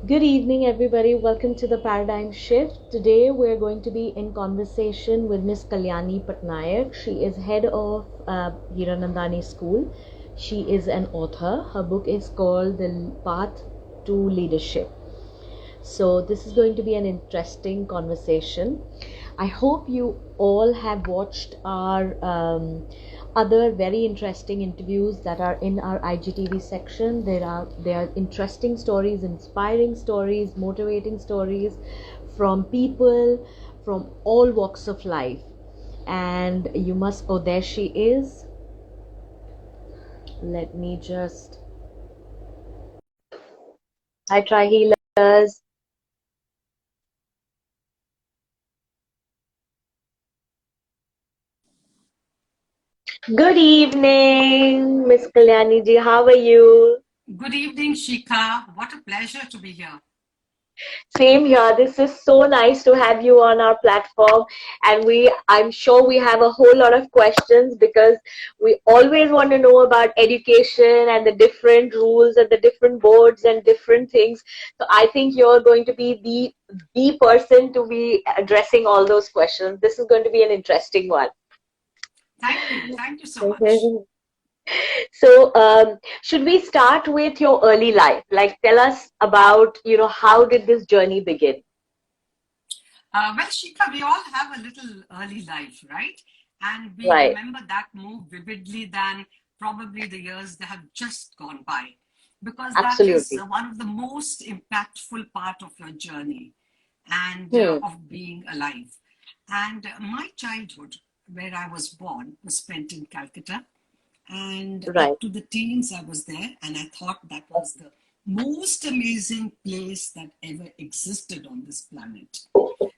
Good evening, everybody. Welcome to the Paradigm Shift. Today, we're going to be in conversation with Miss Kalyani Patnaik. She is head of Hiranandani School. She is an author. Her book is called The Path to Leadership. So, this is going to be an interesting conversation. I hope you all have watched our other very interesting interviews that are in our IGTV section. There are interesting stories, inspiring stories, motivating stories from people from all walks of life. And you must, oh, there she is. Let me just. Hi, Tri Healers. Good evening, Miss Kalyani ji. How are you? Good evening, Shikha. What a pleasure to be here. Same here. This is so nice to have you on our platform. And I'm sure we have a whole lot of questions because we always want to know about education and the different rules and the different boards and different things. So I think you're going to be the person to be addressing all those questions. This is going to be an interesting one. Thank you. Thank you so much. So, should we start with your early life? Like, tell us about, how did this journey begin? Well, Shikha, we all have a little early life, right? And we Right. remember that more vividly than probably the years that have just gone by, because that is Absolutely. one of the most impactful part of your journey and Hmm. of being alive. And my childhood, where I was born, was spent in Calcutta. And Right. up to the teens, I was there, and I thought that was the most amazing place that ever existed on this planet.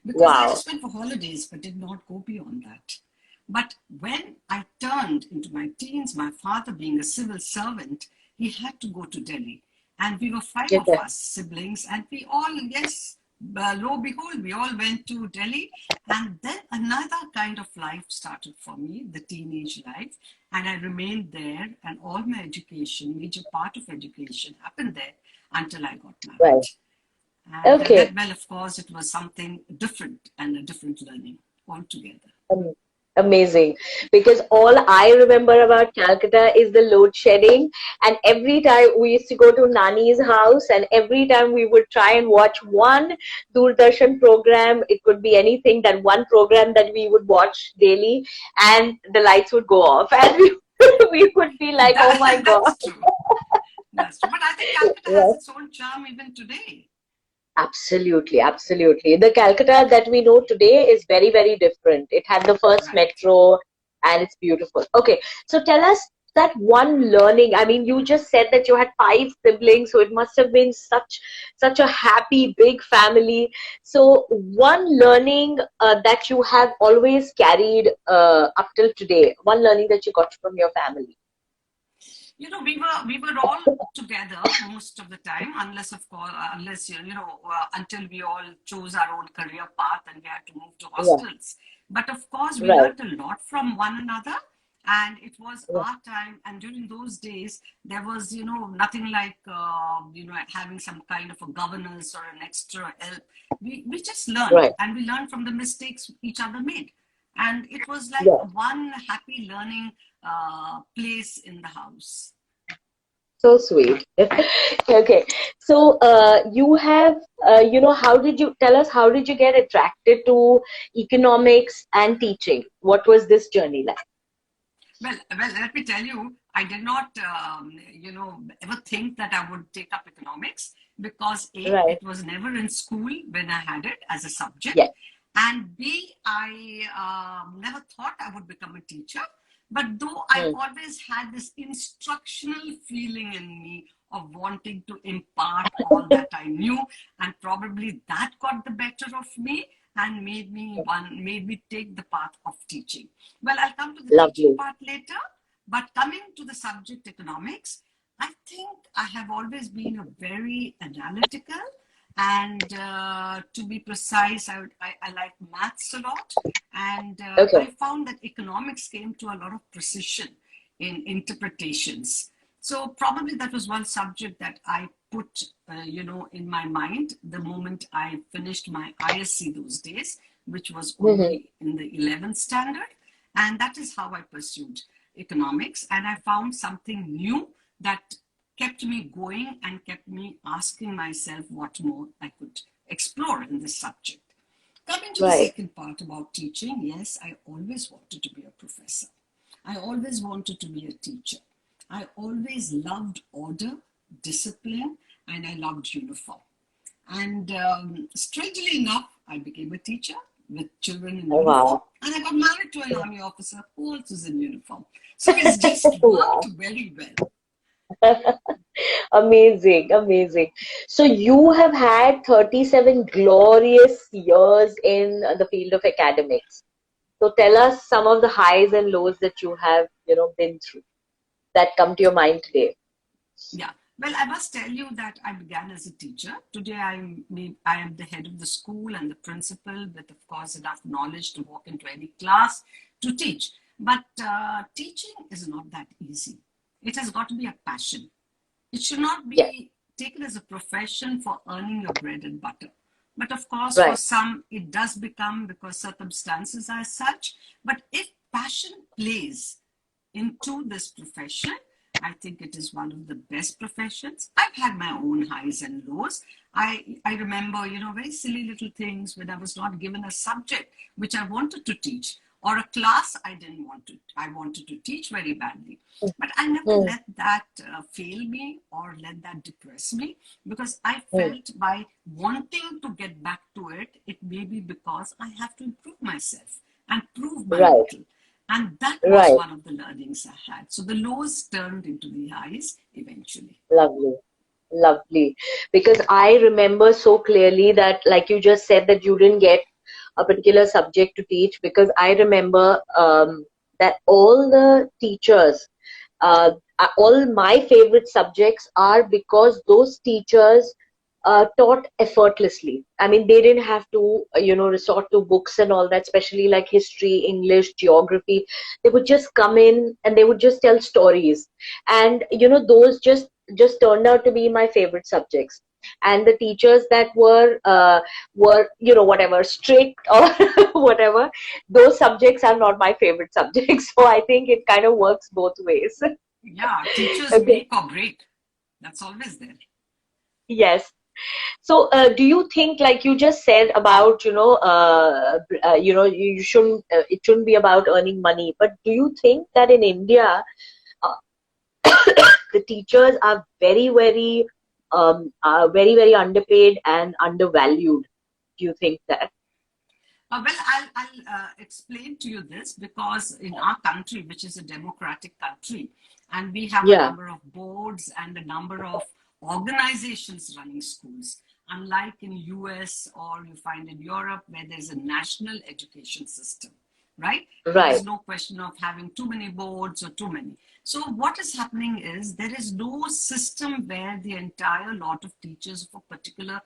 Because I Wow. just went for holidays but did not go beyond that. But when I turned into my teens, my father, being a civil servant, he had to go to Delhi. And we were five of Okay. us siblings, and we all, yes, lo and behold, we all went to Delhi. And then another kind of life started for me, the teenage life. And I remained there, and all my education, major part of education, happened there until I got Right. married. And Okay. then, well, of course, it was something different and a different learning altogether. Um, Amazing. Because all I remember about Calcutta is the load shedding. And every time we used to go to Nani's house, and every time we would try and watch one Doordarshan program, it could be anything, that one program that we would watch daily, and the lights would go off. And we would be like, oh my God. That's true. That's true. But I think Calcutta has its own charm even today. Absolutely, absolutely. The Calcutta that we know today is very, very different. It had the first Right. metro and it's beautiful. Okay, so tell us that one learning. I mean, you just said that you had five siblings, so it must have been such a happy, big family. So one learning that you have always carried up till today, one learning that you got from your family. We were all together most of the time, unless of course, unless until we all chose our own career path and we had to move to Yeah, hostels. But of course, we right. learned a lot from one another, and it was Yeah, our time. And during those days, there was nothing like having some kind of a governance or an extra help. We just learned, right. and we learned from the mistakes each other made, and it was like Yeah. one happy learning place in the house. So sweet. Okay. So, you have, how did you tell us, how did you get attracted to economics and teaching? What was this journey like? Well, let me tell you, I did not, ever think that I would take up economics because A, Right. it was never in school when I had it as a subject, Yes. and B, I never thought I would become a teacher. But though I Hmm. always had this instructional feeling in me of wanting to impart all that I knew, and probably that got the better of me and made me take the path of teaching. Well, I'll come to the teaching Lovely. part later, but coming to the subject economics, I think I have always been a very analytical, and to be precise, I like maths a lot, and Okay. I found that economics came to a lot of precision in interpretations. So probably that was one subject that I put in my mind the moment I finished my ISC those days, which was Mm-hmm. only in the 11th standard. And that is how I pursued economics. And I found something new that kept me going and kept me asking myself what more I could explore in this subject. Coming to the Right. second part about teaching, yes, I always wanted to be a professor. I always wanted to be a teacher. I always loved order, discipline, and I loved uniform. And strangely enough, I became a teacher with children in Oh, uniform, wow. and I got married to an army officer who also is in uniform. So it's just worked Wow. very well. Amazing, amazing. So you have had 37 glorious years in the field of academics. So tell us some of the highs and lows that you have, been through that come to your mind today. Yeah. Well, I must tell you that I began as a teacher. Today, I am the head of the school and the principal with, of course, enough knowledge to walk into any class to teach. But teaching is not that easy. It has got to be a passion. It should not Yes, be taken as a profession for earning your bread and butter. But of course, for right, some, it does become because circumstances are such. But if passion plays into this profession, I think it is one of the best professions. I've had my own highs and lows. I remember, very silly little things when I was not given a subject which I wanted to teach or a class I didn't want to, I wanted to teach very badly. But I never mm, let that fail me or let that depress me, because I mm, felt by wanting to get back to it, it may be because I have to improve myself and prove my right, mettle. And that was right. one of the learnings I had. So the lows turned into the highs eventually. Lovely, lovely. Because I remember so clearly that, like you just said, that you didn't get a particular subject to teach, because I remember that all the teachers, uh, all my favorite subjects are because those teachers taught effortlessly. I mean, they didn't have to, resort to books and all that, especially like history, English, geography. They would just come in and they would just tell stories. And, those just turned out to be my favorite subjects. And the teachers that were whatever strict or whatever, those subjects are not my favorite subjects. So I think it kind of works both ways. Yeah, teachers Okay. make or break. That's always there. Yes. So, do you think, like you just said about, you shouldn't, it shouldn't be about earning money, but do you think that in India, uh, the teachers are very underpaid and undervalued? Do you think that? I'll explain to you this, because in our country, which is a democratic country, and we have a Yeah, number of boards and a number of organizations running schools, unlike in US or you find in Europe where there's a national education system, right? There right. is no question of having too many boards or too many. So what is happening is there is no system where the entire lot of teachers for particular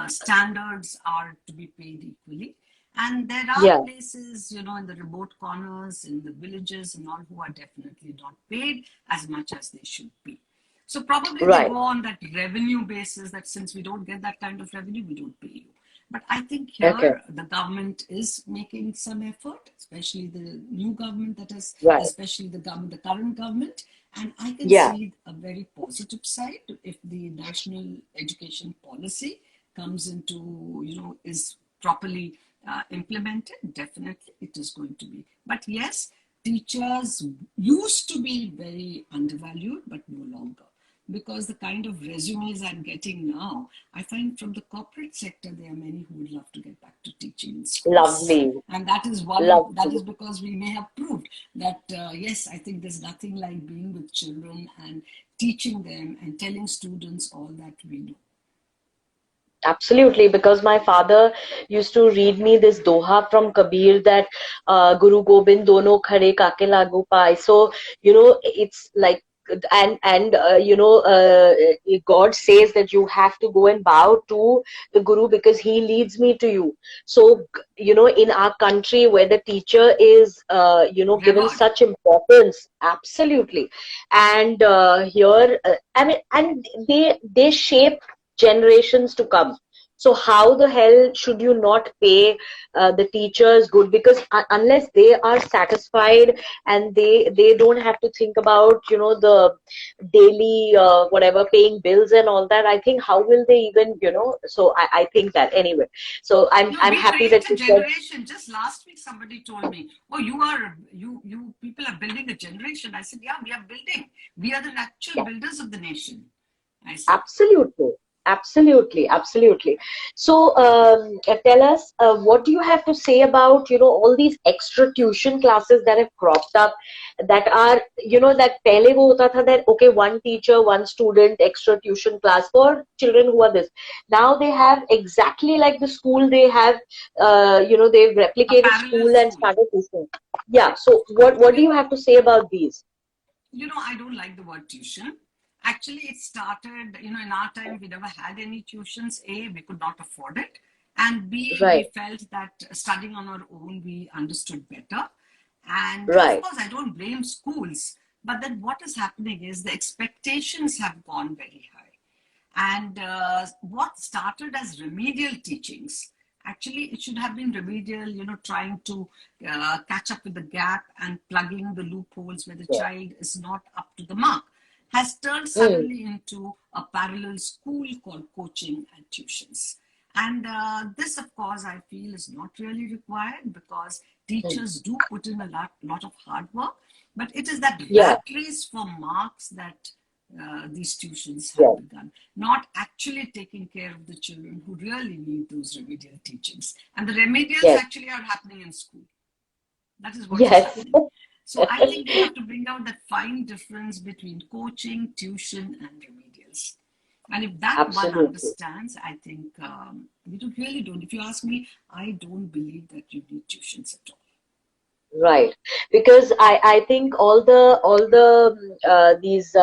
standards are to be paid equally. And there are Yeah, places, in the remote corners, in the villages and all, who are definitely not paid as much as they should be. So probably they right. go on that revenue basis, that since we don't get that kind of revenue, we don't pay you. But I think Okay, here the government is making some effort, especially the new government that is, right. especially the current government. And I can Yeah, see a very positive side if the national education policy comes into, is properly implemented. Definitely it is going to be. But yes, teachers used to be very undervalued, but no longer, because the kind of resumes I'm getting now, I find from the corporate sector, there are many who would love to get back to teaching in schools. lovely, And that is that lovely. is because we may have proved that, yes, I think there's nothing like being with children and teaching them and telling students all that we know. Absolutely, because my father used to read me this doha from Kabir that Guru Gobind dono khade kake lagu pai. So, it's like, God says that you have to go and bow to the Guru because he leads me to you. So, in our country where the teacher is, given Revered. such importance, absolutely. And here, I mean, and they shape generations to come. So how the hell should you not pay the teachers good? Because unless they are satisfied and they don't have to think about, you know, the daily whatever, paying bills and all that, I think how will they even, you know? So I think that anyway. So No, I'm we happy create that a you said. generation. Just last week, somebody told me, "Oh, you people are building a generation." I said, "Yeah, we are building. We are the actual Yeah. builders of the nation." I said. Absolutely, absolutely, absolutely. So, tell us, what do you have to say about, you know, all these extra tuition classes that have cropped up, that are, you know, that pehle wo hota tha that, okay, one teacher, one student, extra tuition class for children who are this. Now they have exactly like the school, they have, you know, they've A replicated parallel school and school. started tuition. Yeah. So, what do Okay, you have to say about these? I don't like the word tuition. Actually, it started, in our time, we never had any tuitions. A, we could not afford it. And B, we Right, felt that studying on our own, we understood better. And of right. course, I don't blame schools. But then what is happening is the expectations have gone very high. And what started as remedial teachings, actually, it should have been remedial, trying to catch up with the gap and plugging the loopholes where the Yeah. child is not up to the mark, has turned Mm, suddenly into a parallel school called coaching and tuitions. And this, of course, I feel is not really required because mm. teachers do put in a lot of hard work, but it is that Yeah, rat race for marks that these tuitions yeah. have begun, not actually taking care of the children who really need those remedial teachings. And the remedials Yes, actually are happening in school. That is what is yes, happening. So I think we have to bring out that fine difference between coaching, tuition, and remedials. And if that one absolutely. understands, I think we really don't. If you ask me, I don't believe that you need tuitions at all. Right. Because I think all the these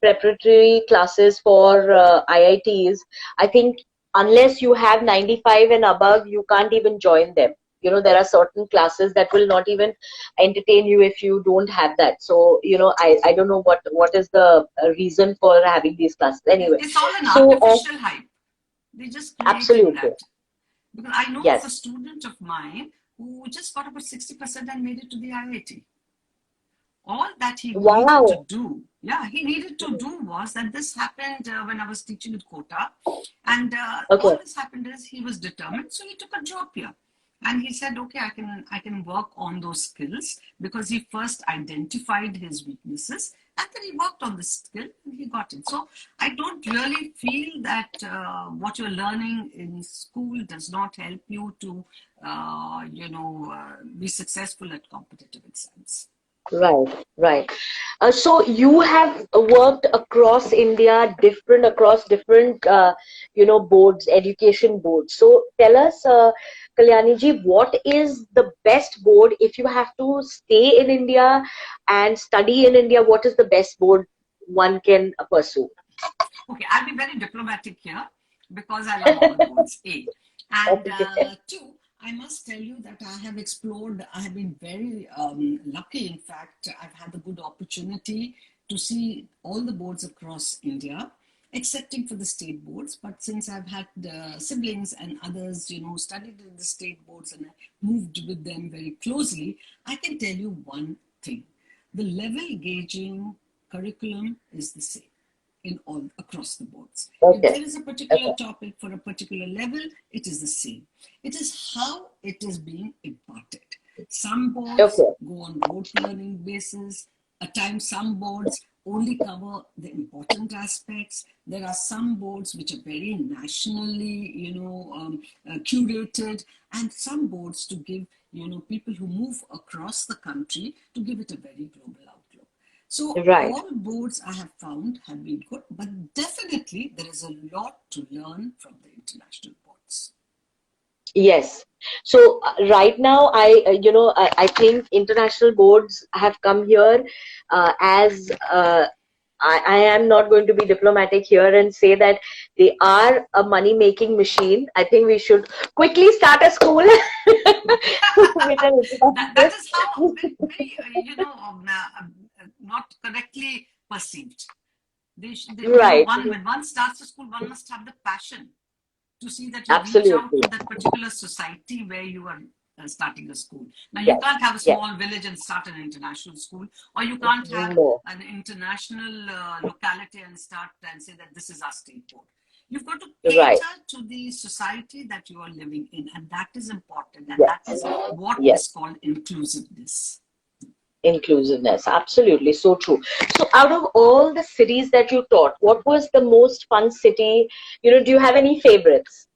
preparatory classes for IITs, I think unless you have 95 and above, you can't even join them. You know, there are certain classes that will not even entertain you if you don't have that. So, you know, I don't know what is the reason for having these classes. Anyway, It's all an so artificial hype. They're just creating absolutely. that. Because I know of a Yes. student of mine who just got about 60% and made it to the IIT. All that he needed to Wow. do, yeah, he needed to do was that this happened when I was teaching at Kota. And all Okay. this happened is he was determined, so he took a job here. And he said, okay, I can work on those skills because he first identified his weaknesses and then he worked on the skill and he got it. So I don't really feel that what you're learning in school does not help you to, be successful at competitive exams. Right, right. So you have worked across different, you know, boards, education boards. So tell us, Kalyani ji, what is the best board if you have to stay in India and study in India? What is the best board one can pursue? Okay, I'll be very diplomatic here because I love all boards. A. And Okay. two, I must tell you that I have explored, I have been very lucky. In fact, I've had the good opportunity to see all the boards across India, excepting for the state boards. But since I've had siblings and others, studied in the state boards and I moved with them very closely, I can tell you one thing. The level gauging curriculum is the same in all across the boards. If Okay. there is a particular Okay. topic for a particular level, it is the same. It is how it is being imparted. Some boards Okay. go on rote learning basis. At times, some boards only cover the important aspects. There are some boards which are very nationally, curated, and some boards to give, people who move across the country to give it a very global outlook. So Right. all boards I have found have been good, but definitely there is a lot to learn from the international boards. Yes. So right now, I think international boards have come here as I am not going to be diplomatic here and say that they are a money-making machine. I think we should quickly start a school with an That is how international. very, not correctly perceived. Right. When one starts a school, one must have the passion to see that you reach out Absolutely. to that particular society where you are starting a school. Now, you Yes. can't have a Yes. small village and start an international school, or you can't have No. an international locality and start and say that this is our state board. You've got to Right. cater to the society that you are living in, and that is important, and that Yes. is what is Yes. called inclusiveness. Inclusiveness. Absolutely. So true. So out of all the cities that you taught, what was the most fun city? Do you have any favorites?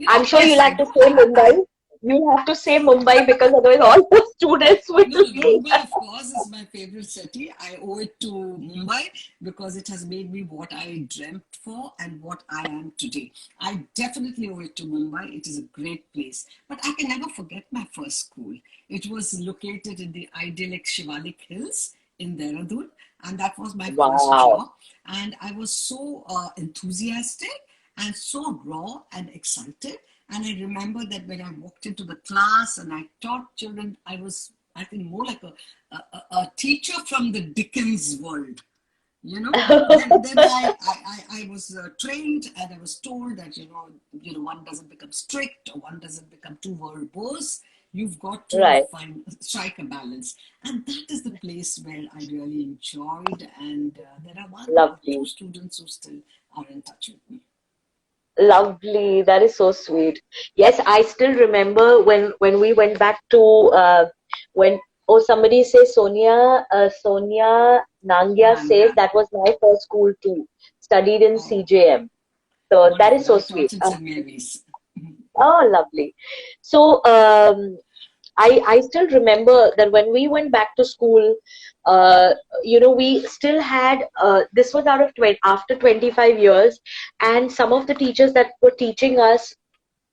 I'm sure Yes, you'll I have to do. say Mumbai. You'll have to say Mumbai because otherwise all the students will No, be. Mumbai, of course, is my favorite city. I owe it to Mumbai because it has made me what I dreamt for and what I am today. I definitely owe it to Mumbai. It is a great place. But I can never forget my first school. It was located in the idyllic Shivalik Hills in Dehradun, and that was my first Wow. job. And I was so enthusiastic and so raw and excited. And I remember that when I walked into the class and I taught children, I was, I think, more like a teacher from the Dickens world. Then I was trained and I was told that one doesn't become strict or one doesn't become too verbose. You've got to Right. strike a balance, and that is the place where I really enjoyed. And there are one or two Lovely. students who still are in touch with me. Lovely. That is so sweet. Yes, I still remember when we went back to when somebody says Sonia Nangia says Nanga. that was my first school too. Studied in Oh, CJM. So that is wonderful. so I sweet. taught in St. Mary's. Oh, lovely. So I still remember that when we went back to school, we still had this was out of 20, after 25 years, and some of the teachers that were teaching us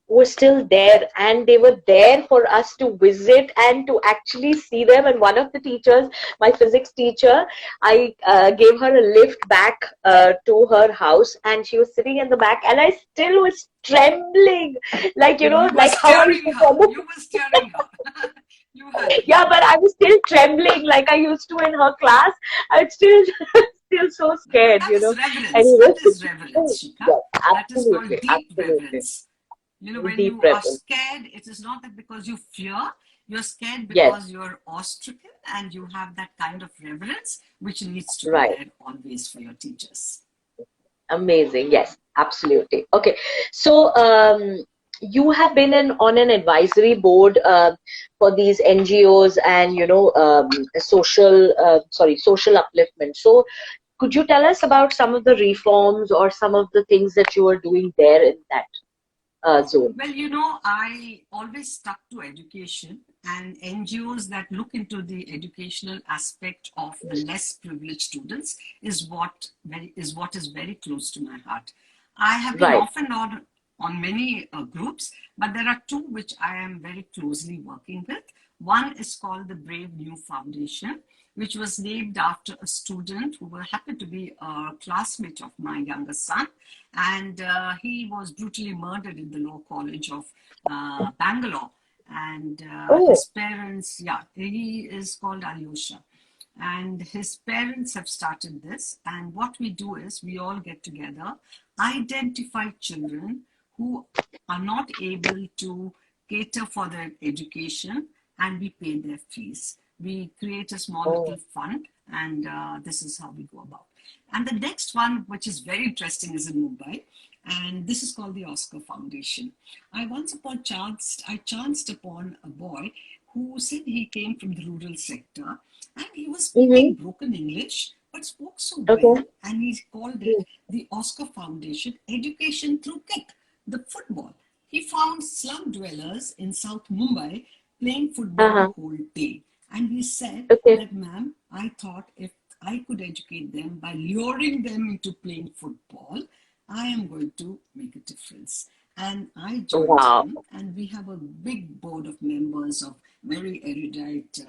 were still there, and they were there for us to visit and to actually see them. And one of the teachers, my physics teacher, I gave her a lift back to her house, and she was sitting in the back, and I still was trembling, like You were like how I used steering to her. follow. You were steering her. You had Yeah, to. but I was still trembling like I used to in her class. I was still still so But scared, that is reverence. Anyway, That is reverence, Shika. yes, That is called absolutely, deep absolutely. reverence. When Deep you are reference. scared, it is not that because you fear, you're scared Yes, because you're awestricken and you have that kind of reverence which needs to be right. there always for your teachers. Amazing. Yes, absolutely. Okay. So, you have been on an advisory board for these NGOs and, social upliftment. So, could you tell us about some of the reforms or some of the things that you are doing there in that zone? Well, I always stuck to education, and NGOs that look into the educational aspect of the less privileged students is what is very close to my heart. I have been Right. off and on many groups, but there are two which I am very closely working with. One is called the Brave New Foundation, which was named after a student who happened to be a classmate of my younger son. And he was brutally murdered in the Law College of Bangalore. And Oh, his parents, yeah, he is called Alyosha. And his parents have started this. And what we do is we all get together, identify children who are not able to cater for their education, and we pay their fees. We create a small oh, little fund, and this is how we go about. And the next one, which is very interesting, is in Mumbai, and this is called the Oscar Foundation. I chanced upon a boy who said he came from the rural sector, and he was mm-hmm. speaking broken English but spoke so well, Okay. and he called it the Oscar Foundation Education Through Kick, the football. He found slum dwellers in South Mumbai playing football the Uh-huh. whole day. And he said Okay. that, ma'am, I thought if I could educate them by luring them into playing football, I am going to make a difference. And I joined Wow. him, and we have a big board of members of very erudite,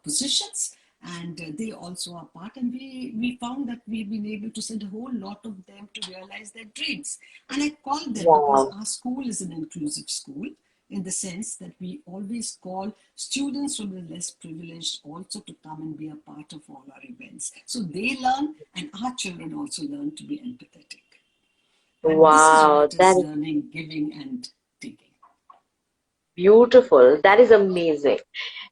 positions, and they also are part. And we found that we've been able to send a whole lot of them to realize their dreams. And I called them because Wow. our school is an inclusive school. in the sense that we always call students from the less privileged also to come and be a part of all our events. So they learn, and our children also learn to be empathetic. And this is Wow, what that is is learning, giving, and taking. beautiful. That is amazing.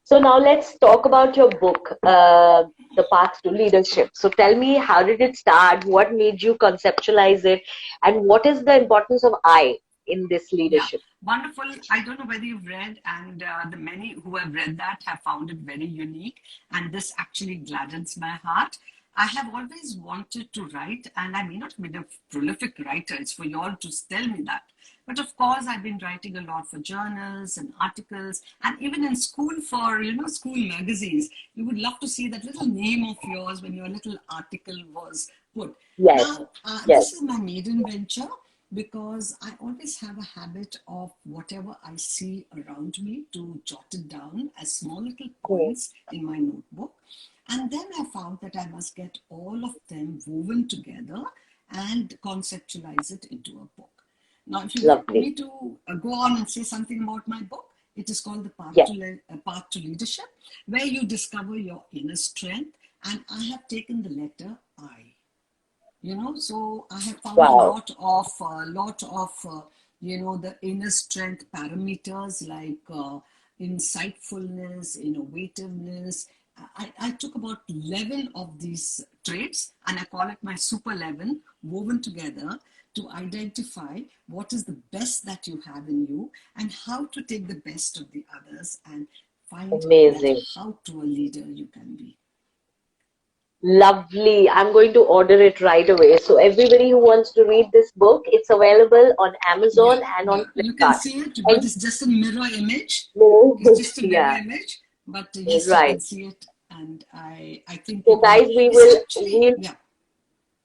So now let's talk about your book, The Path to Leadership. So tell me, how did it start? What made you conceptualize it? And what is the importance of I in this Yeah, leadership? wonderful. I don't know whether you've read, and the many who have read that have found it very unique. And this actually gladdens my heart. I have always wanted to write, and I may not be a prolific writer. It's for you all to tell me that. But of course, I've been writing a lot for journals and articles, and even in school for, school magazines. You would love to see that little name of yours when your little article was put. Yes, Now, yes. this is my maiden venture because I always have a habit of whatever I see around me to jot it down as small little Hmm. points in my notebook. And then I found that I must get all of them woven together and conceptualize it into a book. Now, if you want Lovely. me to go on and say something about my book, it is called Yes. Path to Leadership, where you discover your inner strength. And I have taken the letter I. So I have found a Wow. lot of the inner strength parameters like insightfulness, innovativeness. I took about 11 of these traits and I call it my super 11 woven together to identify what is the best that you have in you and how to take the best of the others and find that Amazing. how to a leader you can be. Lovely. I'm going to order it right away. So everybody who wants to read this book, it's available on Yeah, Amazon and on yeah. You can Flipkart. see it, but And it's just a mirror image. It's no, just a mirror yeah, image, but yes, you right. can see it, and I think So people. guys, It's actually, yeah.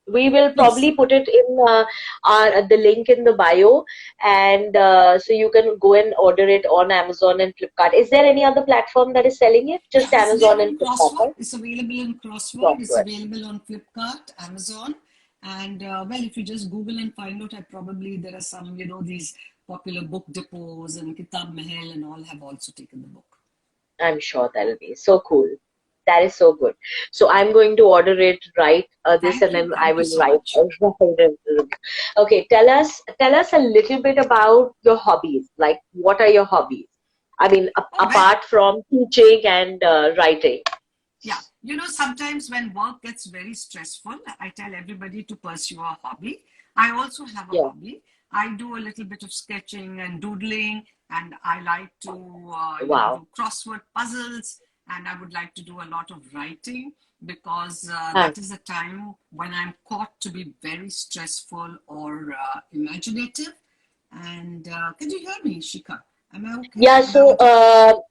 we will Please. probably put it in the link in the bio, and so you can go and order it on Amazon and Flipkart. Is there any other platform that is selling it? Yeah, Just it's there Amazon and on Flipkart, Crossword. right? It's available in Crossword. It's Software. available on Flipkart, Amazon, and well, if you just Google and find out, I probably there are some, these popular book depots and Kitab Mahal and all have also taken the book. I'm sure that'll be so cool. That is so good. So I'm going to order it, write this, and then I Thank you will so write. much. Okay, tell us a little bit about your hobbies. Like, what are your hobbies? I mean, Oh well. apart from teaching and writing. Yeah, sometimes when work gets very stressful, I tell everybody to pursue a hobby. I also have a Yeah. hobby. I do a little bit of sketching and doodling, and I like to, Wow. do crossword puzzles, and I would like to do a lot of writing because Huh. that is a time when I'm caught to be very stressful or imaginative. And can you hear me, Shika? Am I okay? Yeah. Am I So, audible?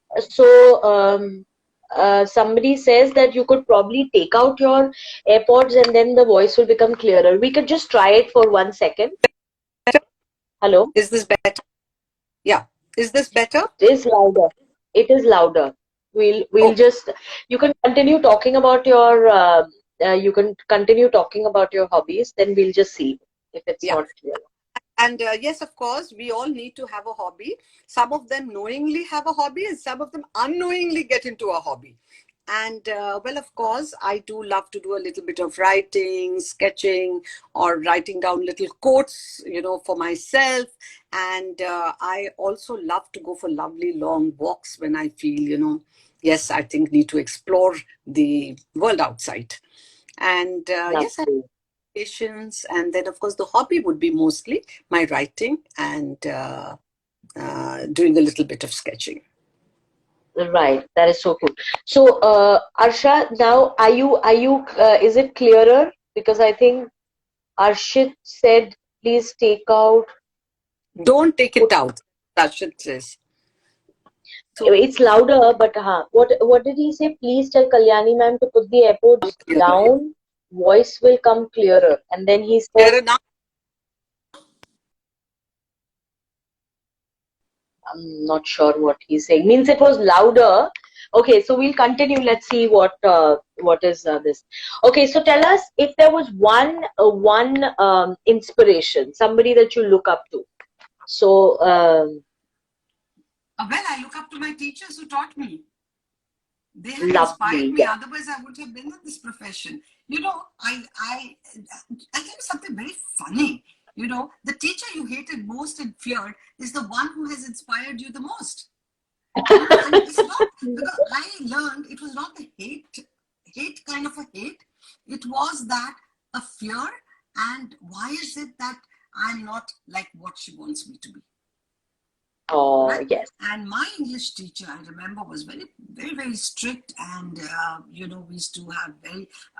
somebody says that you could probably take out your AirPods and then the voice will become clearer. We could just try it for 1 second. Hello. Is this better? Yeah. Is this better? It is louder. It is louder. We'll Oh, just you can continue talking about your hobbies. Then we'll just see if it's yeah. not clear. And yes, of course, we all need to have a hobby. Some of them knowingly have a hobby, and some of them unknowingly get into a hobby. And well, of course, I do love to do a little bit of writing, sketching, or writing down little quotes, for myself. And I also love to go for lovely long walks when I feel, yes, I think need to explore the world outside. And yes, I Lovely. patience, and then of course the hobby would be mostly my writing and doing a little bit of sketching. Right. That is so cool. So, Arsha, now is it clearer? Because I think Arshit said, please take out, Don't take it put, out, Rashid says. So it's louder, but what did he say? Please tell Kalyani ma'am to put the AirPods clearer, yeah. down, voice will come clearer. And then he said, Clearer now. I'm not sure what he's saying. Means it was louder. Okay, so we'll continue. Let's see what is this. Okay, so tell us if there was one inspiration, somebody that you look up to. So Well, I look up to my teachers who taught me. They have inspired Lovely. me. Otherwise, I would have been in this profession. You know, I think something very funny. You know, the teacher you hated most and feared is the one who has inspired you the most. You know, and it's not because I learned it was not the hate kind of a hate. It was that a fear. And why is it that I'm not like what she wants me to be? Oh, Right. yes. And my English teacher, I remember, was very strict. And, you know, we used to have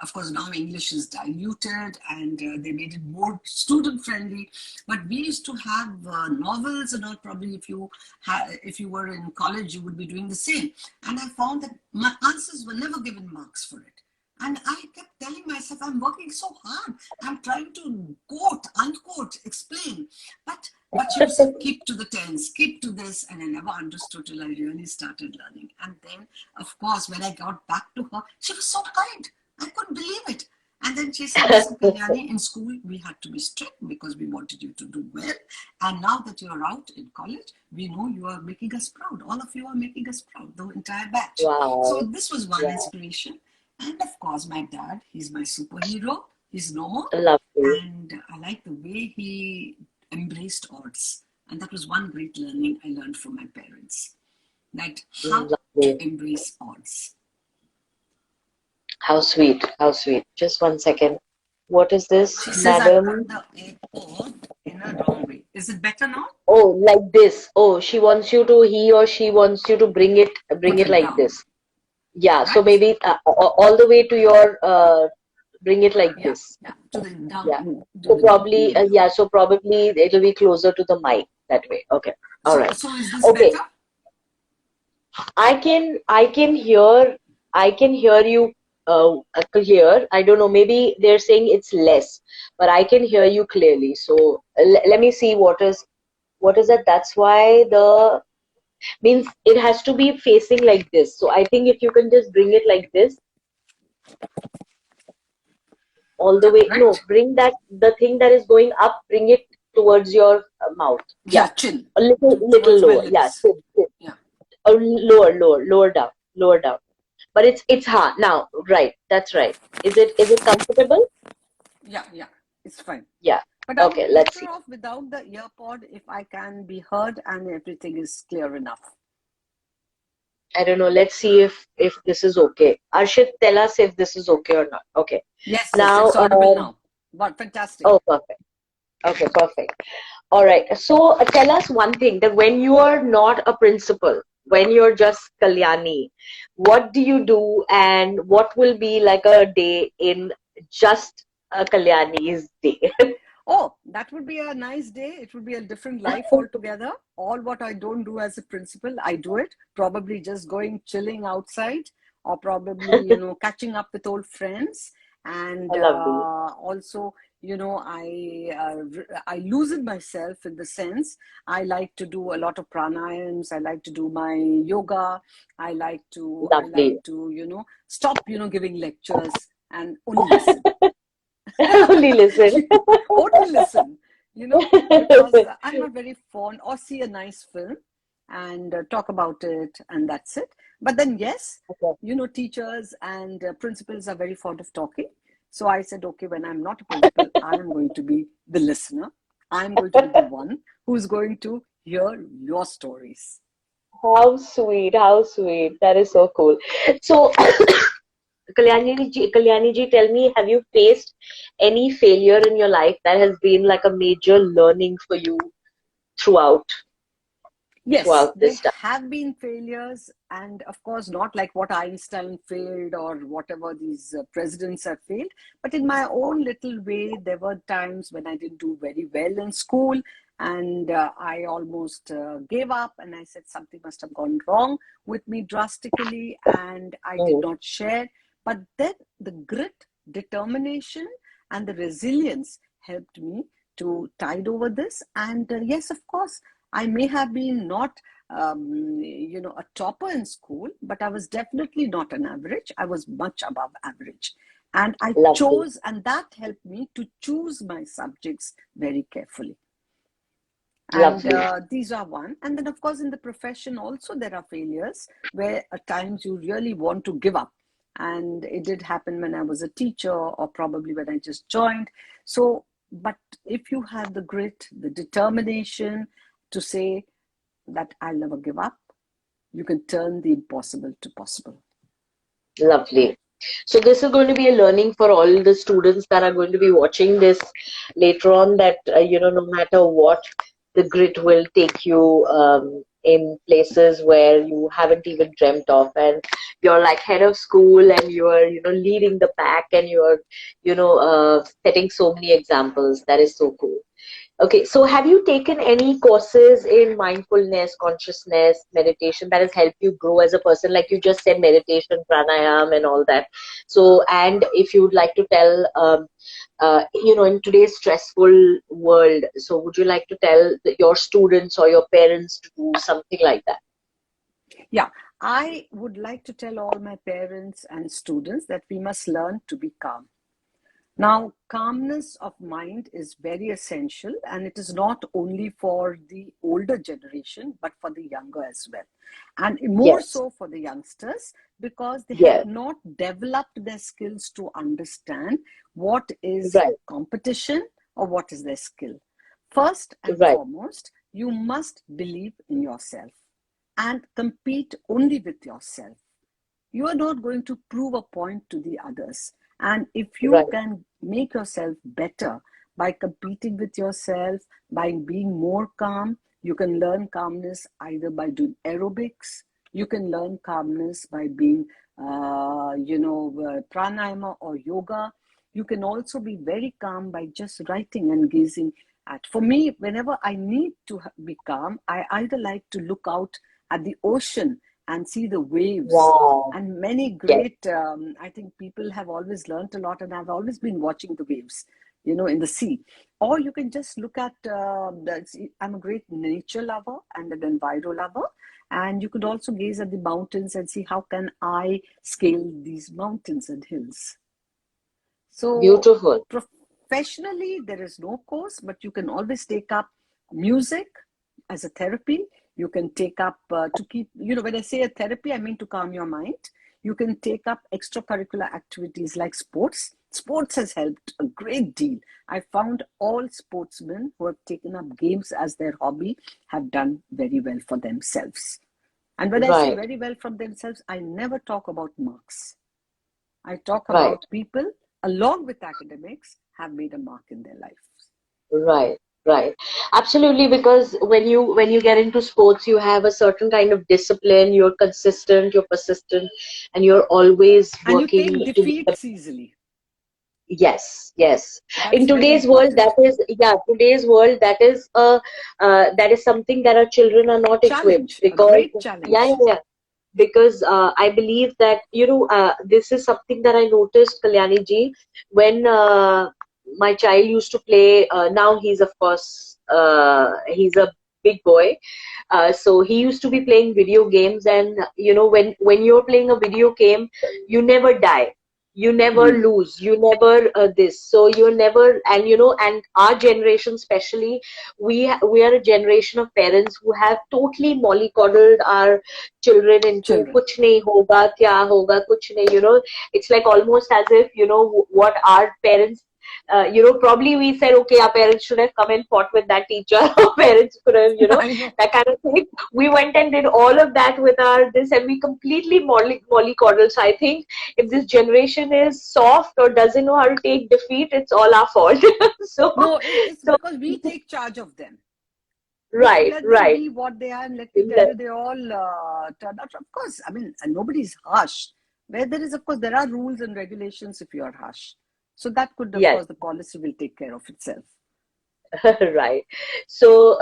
of course, now English is diluted and they made it more student friendly. But we used to have novels and all. Probably if you were in college, you would be doing the same. And I found that my answers were never given marks for it. And I kept telling myself, I'm working so hard. I'm trying to quote, unquote, explain. But she would say, keep to the tense, keep to this. And I never understood till I really started learning. And then, of course, when I got back to her, she was so kind. I couldn't believe it. And then she said, listen, Kalyani, in school, we had to be strict because we wanted you to do well. And now that you're out in college, we know you are making us proud. All of you are making us proud, the entire batch. So Wow. this was one Wow. inspiration. And of course, my dad, he's my superhero. He's no more. Lovely. And I like the way he embraced odds. And that was one great learning I learned from my parents. That how Lovely. to embrace odds. How sweet. How sweet. Just one second. What is this, She says I madam? cut the odd in a wrong way. Is it better now? Oh, like this. Oh, he or she wants you to bring Put it it like down. this. Yeah, so Right? maybe all the way to your bring it like Yeah, this. yeah. To the Yeah. down, to So the probably knee. so probably it'll be closer to the mic that way. Okay. All right. So is this Okay. better? I can hear you clear. I don't know, maybe they're saying it's less, but I can hear you clearly. So let me see what is that? That's why the means it has to be facing like this. So I think if you can just bring it like this all the way. No, Right? bring that the thing that is going up, bring it towards your mouth. Yeah, Yeah, chin. a little Towards my lower. Yeah, lips. sit, sit. Yeah. Or lower down, lower down. But it's hard now. Right, that's right. Is it comfortable? Yeah. It's fine. Yeah. But are you Okay, let's better see. off without the ear pod if I can be heard and everything is clear enough? I don't know. Let's see if this is okay. Arshit, tell us if this is okay or not. Okay. Yes, Now, it's audible now. But fantastic. oh, perfect. Okay, perfect. All right. So tell us one thing that when you are not a principal, when you're just Kalyani, what do you do and what will be like a day in just Kalyani's day? Oh, that would be a nice day. It would be a different life altogether. All what I don't do as a principal, I do it. Probably just going chilling outside, or probably, catching up with old friends. And Lovely. also, I loosen myself in the sense I like to do a lot of pranayams. I like to do my yoga. I like Lovely. to, stop, giving lectures and only listen. Only listen. Only listen, because I'm not very fond, or see a nice film and talk about it, and that's it. But then, yes, Okay. teachers and principals are very fond of talking. So I said, okay, when I'm not a principal, I am going to be the listener. I'm going to be the one who's going to hear your stories. How sweet, how sweet. That is so cool. So, Kalyani ji, tell me, have you faced any failure in your life that has been like a major learning for you throughout Yes, throughout there this time? have been failures, and of course, not like what Einstein failed or whatever these presidents have failed. But in my own little way, there were times when I didn't do very well in school, and I almost gave up, and I said something must have gone wrong with me drastically, and I did Mm. not share. But then the grit, determination, and the resilience helped me to tide over this. And yes, of course, I may have been not, a topper in school, but I was definitely not an average. I was much above average. And I Lovely. chose, and that helped me to choose my subjects very carefully. And Lovely. these are one. And then, of course, in the profession also, there are failures where at times you really want to give up. And it did happen when I was a teacher, or probably when I just joined. So, but if you have the grit, the determination to say that I'll never give up, you can turn the impossible to possible. Lovely. So this is going to be a learning for all the students that are going to be watching this later on, that no matter what, the grit will take you in places where you haven't even dreamt of, and you're like head of school, and you are leading the pack, and you are setting so many examples. That is so cool. Okay, so have you taken any courses in mindfulness, consciousness, meditation that has helped you grow as a person? Like you just said, meditation, pranayam, and all that. So, and if you'd like to tell, in today's stressful world, so would you like to tell your students or your parents to do something like that? Yeah, I would like to tell all my parents and students that we must learn to be calm. Now, calmness of mind is very essential, and it is not only for the older generation, but for the younger as well. And more Yes. so for the youngsters, because they Yes. have not developed their skills to understand what is Right. competition or what is their skill. First and Right. foremost, you must believe in yourself and compete only with yourself. You are not going to prove a point to the others. And if you Right. can make yourself better by competing with yourself, by being more calm, you can learn calmness either by doing aerobics, you can learn calmness by being, pranayama or yoga. You can also be very calm by just writing and gazing at. For me, whenever I need to be calm, I either like to look out at the ocean and see the waves. Wow. And many Yes. great, I think people have always learned a lot, and I've always been watching the waves, in the sea. Or you can just look at, I'm a great nature lover and an enviro lover. And you could also gaze at the mountains and see how can I scale these mountains and hills. So Beautiful. professionally, there is no course, but you can always take up music as a therapy. You can take up to keep, when I say a therapy, I mean to calm your mind. You can take up extracurricular activities like sports. Sports has helped a great deal. I found all sportsmen who have taken up games as their hobby have done very well for themselves. And when I say Right. very well from themselves, I never talk about marks. I talk Right. about people, along with academics, have made a mark in their lives. Right, right. Absolutely, because when you get into sports, you have a certain kind of discipline, you're consistent, you're persistent, and you're always And you working take to be the defeats easily. yes, yes. In That's very today's world, important. today's world, that is something that our children are not equipped, Challenge, a because great yeah, yeah, challenge. yeah. Because I believe that this is something that I noticed, Kalyani ji, when my child used to play. Now he's, of course, he's a big boy, so he used to be playing video games, and when you're playing a video game, you never die, you never lose, you never this, so you're never, and and our generation especially, we are a generation of parents who have totally mollycoddled our children into kuch nahi hoga, kya hoga, kuch nahi, it's like almost as if what our parents, probably we said, okay, our parents should have come and fought with that teacher. Our parents could have, I know. that kind of thing. We went and did all of that with our this, and we completely mollycoddled. So I think if this generation is soft or doesn't know how to take defeat, it's all our fault. No, it's So because we take charge of them. We should right, let them right. be what they are, and let me tell you, they all turn out. Of course, I mean, nobody's harsh. Where there is, of course, there are rules and regulations if you are harsh. So that could, of Yes. course, the policy will take care of itself. Right. So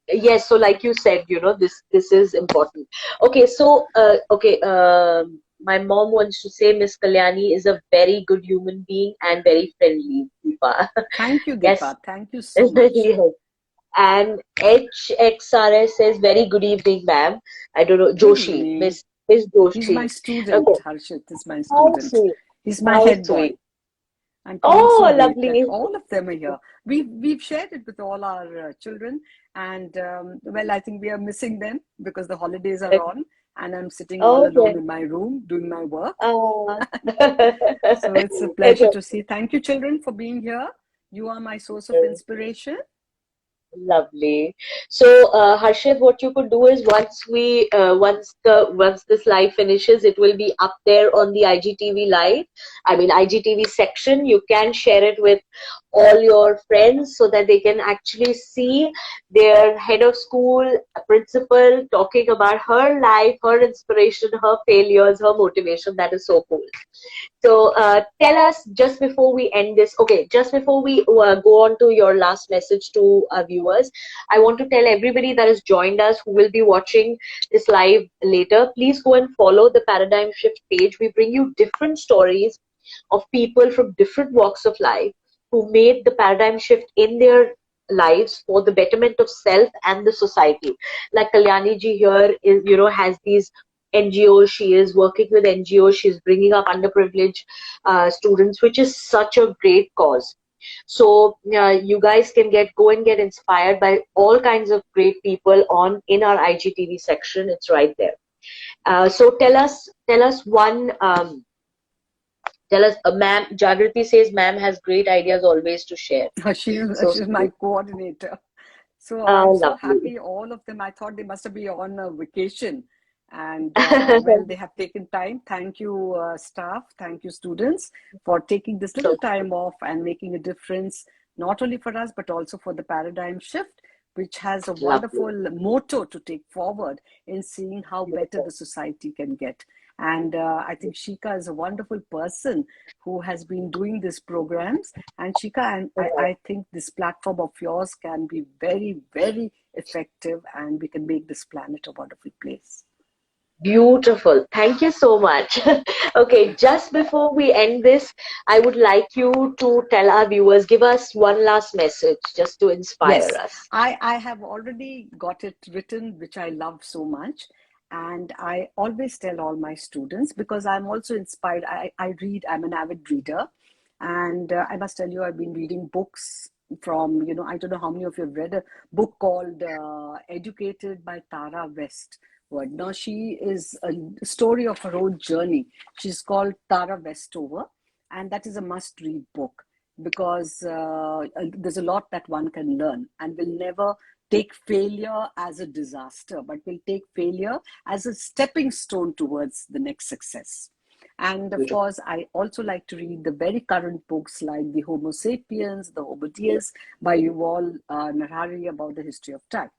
yes, so like you said, this is important. Okay, so my mom wants to say Miss Kalyani is a very good human being and very friendly, Deepa. Thank you, Yes. Deepa. Thank you so much. Yes. And HXRS says very good evening, ma'am. I don't know, Good Joshi, evening. Miss He's my Joshi. student. Okay. Harshit is my How student. sweet. He's my How head sweet. boy. I'm feeling so Oh, great that lovely. all of them are here. We've shared it with all our children, And well, I think we are missing them because the holidays are on and I'm sitting all Okay. alone in my room doing my work. Uh, So it's a pleasure to see. Thank you, children, for being here. You are my source of inspiration. Lovely. So, Harshit, what you could do is once this live finishes, it will be up there on the IGTV live. I mean IGTV section. You can share it with all your friends so that they can actually see their head of school, principal, talking about her life, her inspiration, her failures, her motivation. That is so cool. So tell us just before we end this, okay, just before we go on to your last message to our viewers, I want to tell everybody that has joined us who will be watching this live later, please go and follow the Paradigm Shift page. We bring you different stories of people from different walks of life who made the paradigm shift in their lives for the betterment of self and the society. Like Kalyani ji here is, has these NGOs. She is working with NGOs. She's bringing up underprivileged students, which is such a great cause. So you guys can go and get inspired by all kinds of great people on in our IGTV section. It's right there. So tell us one. Tell us, ma'am. Jagrati says, "Ma'am has great ideas always to share." So She's my coordinator. So I'm so lovely. happy, all of them. I thought they must be on a vacation. And well, they have taken time. Thank you, staff. Thank you, students, for taking this little So time off and making a difference, not only for us, but also for the paradigm shift, which has a lovely. wonderful motto to take forward in seeing how better the society can get. And I think Shika is a wonderful person who has been doing these programs. And Shika, and I think this platform of yours can be very, very effective, and we can make this planet a wonderful place. Beautiful. Thank you so much. Okay, just before we end this, I would like you to tell our viewers, give us one last message just to inspire Yes, us. I have already got it written, which I love so much. And I always tell all my students, because I'm also inspired. I read, I'm an avid reader. And I must tell you, I've been reading books from, I don't know how many of you have read a book called Educated by Tara Westwood. Now, she is a story of her own journey. She's called Tara Westover, and that is a must read book, because there's a lot that one can learn, and will never take failure as a disaster, but will take failure as a stepping stone towards the next success. And of Beautiful. course, I also like to read the very current books like the Homo sapiens, the Homo deus by Yuval Harari, about the history of time.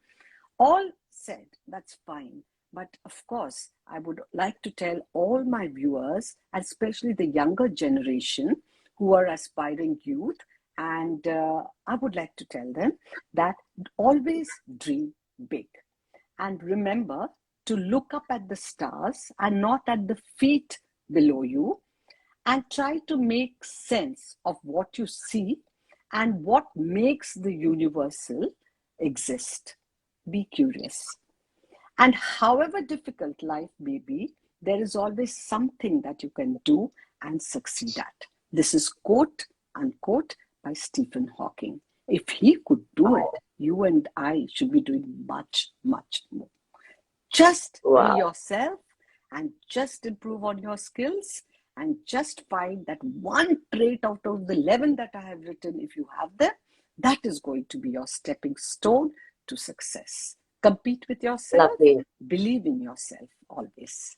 All said, that's fine. But of course, I would like to tell all my viewers, especially the younger generation who are aspiring youth, and I would like to tell them that always dream big. And remember to look up at the stars and not at the feet below you, and try to make sense of what you see and what makes the universal exist. Be curious. And however difficult life may be, there is always something that you can do and succeed at. This is quote unquote by Stephen Hawking. If he could do it, you and I should be doing much, much more. Just be Wow. yourself and just improve on your skills, and just find that one trait out of the 11 that I have written. If you have them, that is going to be your stepping stone to success. Compete with yourself, Lovely. believe in yourself always.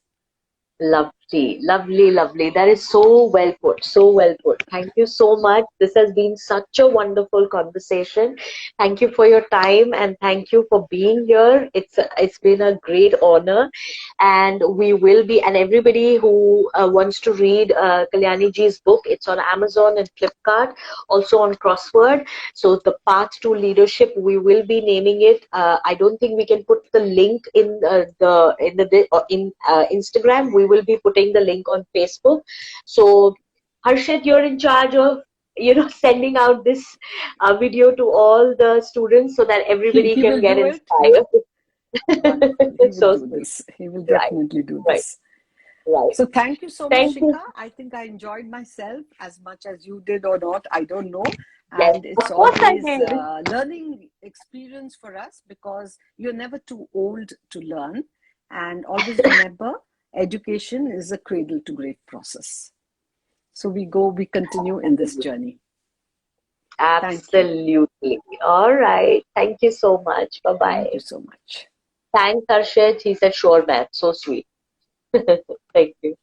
Lovely, lovely, lovely. That is so well put. So well put. Thank you so much. This has been such a wonderful conversation. Thank you for your time and thank you for being here. It's been a great honor, and we will be. And everybody who wants to read Kalyani ji's book, it's on Amazon and Flipkart, also on Crossword. So the Path to Leadership, we will be naming it. I don't think we can put the link in Instagram. We will be putting the link on Facebook. So Harshit, you're in charge of sending out this video to all the students so that everybody He can will get do it. inspired. Wonderful. He will So do sweet. this. He will Right, definitely do right, this. right. So thank you so much, Thank you. Shika. I think I enjoyed myself as much as you did or not. I don't know. Yes, And of it's course I always did. learning experience for us, because you're never too old to learn. And always remember, education is a cradle to grave process. So we continue in this journey. Thank you. Absolutely. All right. Thank you so much. Bye Thank you bye. so much. Thanks, Harshit. He said, sure, man. So sweet. Thank you.